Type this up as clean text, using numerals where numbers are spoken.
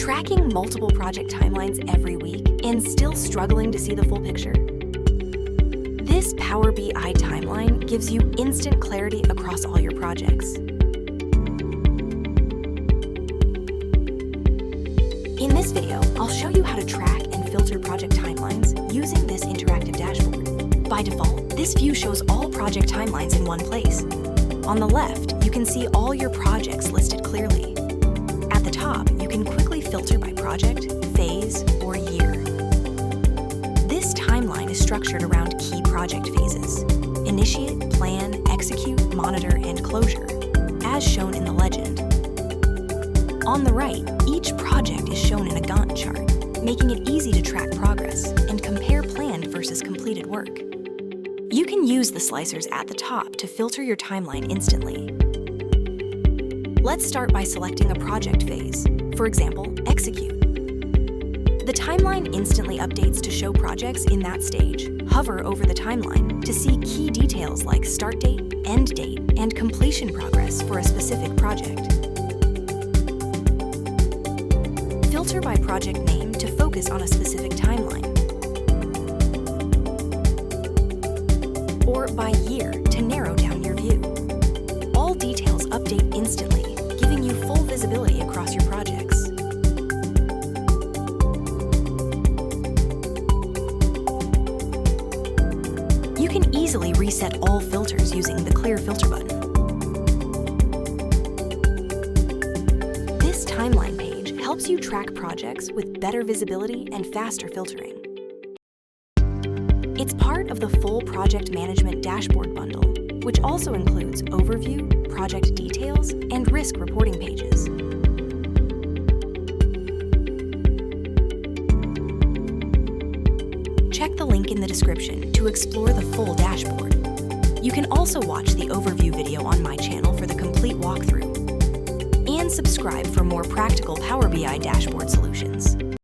Tracking multiple project timelines every week and still struggling to see the full picture? This Power BI timeline gives you instant clarity across all your projects. In this video, I'll show you how to track and filter project timelines using this interactive dashboard. By default, this view shows all project timelines in one place. On the left, you can see all your projects listed clearly. At the top, you can quickly filter by project, phase, or year. This timeline is structured around key project phases: initiate, plan, execute, monitor, and closure, as shown in the legend. On the right, each project is shown in a Gantt chart, making it easy to track progress and compare planned versus completed work. You can use the slicers at the top to filter your timeline instantly. Let's start by selecting a project phase, for example, execute. The timeline instantly updates to show projects in that stage. Hover over the timeline to see key details like start date, end date, and completion progress for a specific project. Filter by project name to focus on a specific timeline, or by year to narrow down your view. All details update instantly, giving you full visibility across your projects. You can easily reset all filters using the Clear Filter button. This timeline page helps you track projects with better visibility and faster filtering. It's part of the full Project Management Dashboard bundle, which also includes overview, project details, and risk reporting pages. Check the link in the description to explore the full dashboard. You can also watch the overview video on my channel for the complete walkthrough. And subscribe for more practical Power BI dashboard solutions.